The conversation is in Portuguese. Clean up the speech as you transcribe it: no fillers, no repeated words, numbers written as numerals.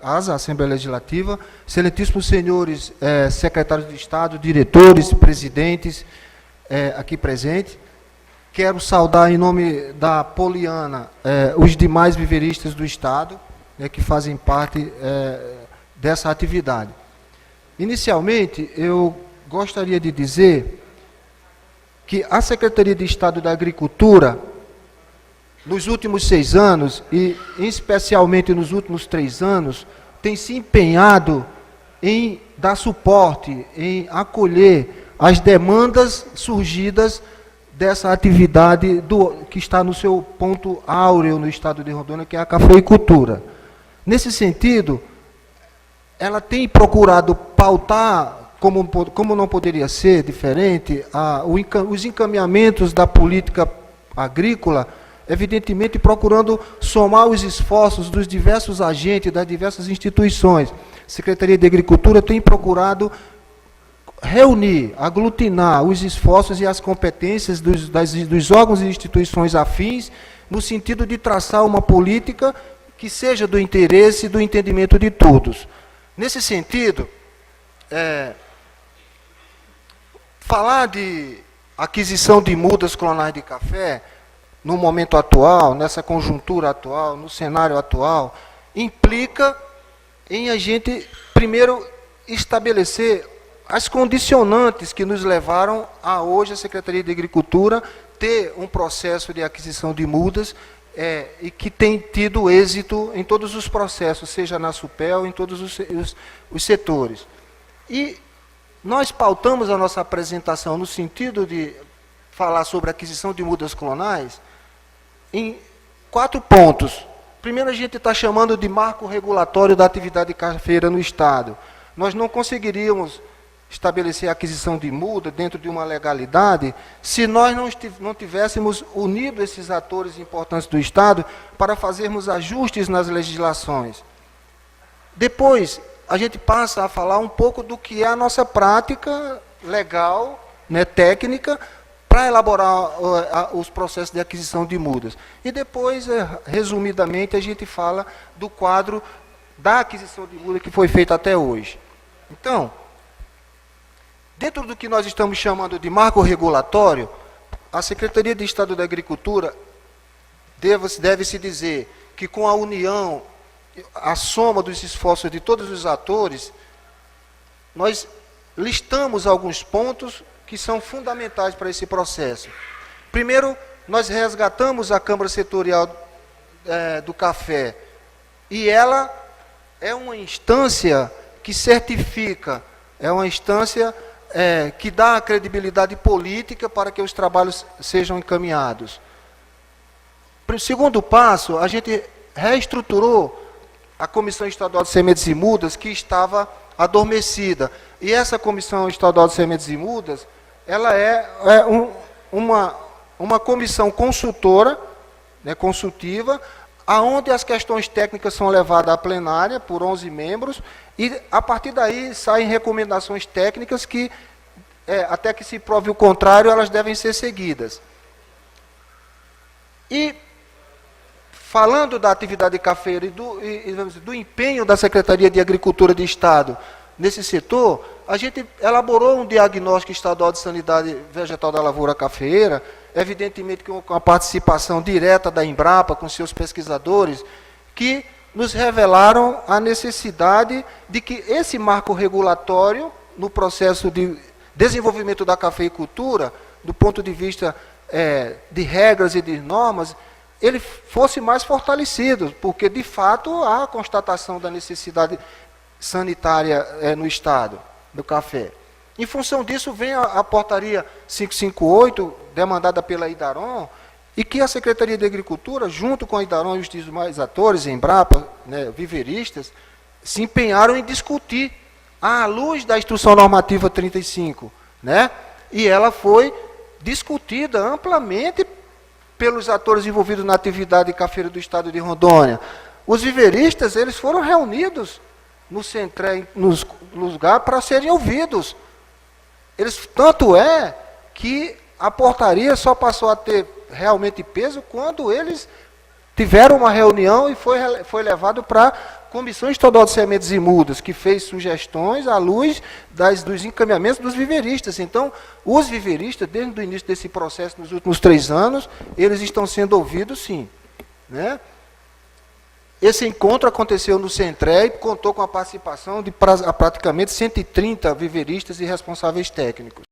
Casa, Assembleia Legislativa, excelentíssimos senhores secretários de Estado, diretores, presidentes aqui presentes. Quero saudar em nome da Poliana os demais viveristas do Estado, que fazem parte dessa atividade. Inicialmente, eu gostaria de dizer que a Secretaria de Estado da Agricultura, nos últimos 6 anos, e especialmente nos últimos 3 anos, tem se empenhado em dar suporte, em acolher as demandas surgidas dessa atividade que está no seu ponto áureo no estado de Rondônia, que é a cafeicultura. Nesse sentido, ela tem procurado pautar, como não poderia ser diferente, os encaminhamentos da política agrícola, evidentemente procurando somar os esforços dos diversos agentes, das diversas instituições. A Secretaria de Agricultura tem procurado reunir, aglutinar os esforços e as competências dos órgãos e instituições afins, no sentido de traçar uma política que seja do interesse e do entendimento de todos. Nesse sentido, falar de aquisição de mudas clonais de café, no momento atual, nessa conjuntura atual, no cenário atual, implica em a gente, primeiro, estabelecer as condicionantes que nos levaram a hoje a Secretaria de Agricultura ter um processo de aquisição de mudas e que tem tido êxito em todos os processos, seja na SUPEL, em todos os setores. E nós pautamos a nossa apresentação no sentido de falar sobre a aquisição de mudas clonais em 4 pontos. Primeiro, a gente está chamando de marco regulatório da atividade cafeira no Estado. Nós não conseguiríamos estabelecer a aquisição de muda dentro de uma legalidade se nós não tivéssemos unido esses atores importantes do Estado para fazermos ajustes nas legislações. Depois, a gente passa a falar um pouco do que é a nossa prática legal, técnica, para elaborar os processos de aquisição de mudas. E depois, resumidamente, a gente fala do quadro da aquisição de muda que foi feita até hoje. Então, dentro do que nós estamos chamando de marco regulatório, a Secretaria de Estado da Agricultura deve-se dizer que com a união, a soma dos esforços de todos os atores, nós listamos alguns pontos que são fundamentais para esse processo. Primeiro, nós resgatamos a Câmara Setorial do Café, e ela é uma instância que certifica, é uma instância que dá a credibilidade política para que os trabalhos sejam encaminhados. Segundo passo, a gente reestruturou a Comissão Estadual de Sementes e Mudas, que estava adormecida. E essa Comissão Estadual de Sementes e Mudas, ela é uma comissão consultora, consultiva, aonde as questões técnicas são levadas à plenária por 11 membros, e a partir daí saem recomendações técnicas que, até que se prove o contrário, elas devem ser seguidas. E, falando da atividade cafeira e do empenho da Secretaria de Agricultura de Estado nesse setor, a gente elaborou um diagnóstico estadual de sanidade vegetal da lavoura cafeeira, evidentemente com a participação direta da Embrapa, com seus pesquisadores, que nos revelaram a necessidade de que esse marco regulatório, no processo de desenvolvimento da cafeicultura, do ponto de vista de regras e de normas, ele fosse mais fortalecido, porque, de fato, há a constatação da necessidade sanitária no Estado do café. Em função disso, vem a portaria 558, demandada pela IDARON, e que a Secretaria de Agricultura, junto com a IDARON e os demais atores, Embrapa, viveristas, se empenharam em discutir à luz da Instrução Normativa 35, e ela foi discutida amplamente pelos atores envolvidos na atividade cafeira do Estado de Rondônia. Os viveristas, eles foram reunidos no Centré, nos lugares, para serem ouvidos. Tanto é que a portaria só passou a ter realmente peso quando eles tiveram uma reunião e foi levado para Comissão Estadual de Sementes e Mudas, que fez sugestões à luz dos encaminhamentos dos viveristas. Então, os viveristas, desde o início desse processo, nos últimos 3 anos, eles estão sendo ouvidos, sim. Né? Esse encontro aconteceu no Centre e contou com a participação de praticamente 130 viveristas e responsáveis técnicos.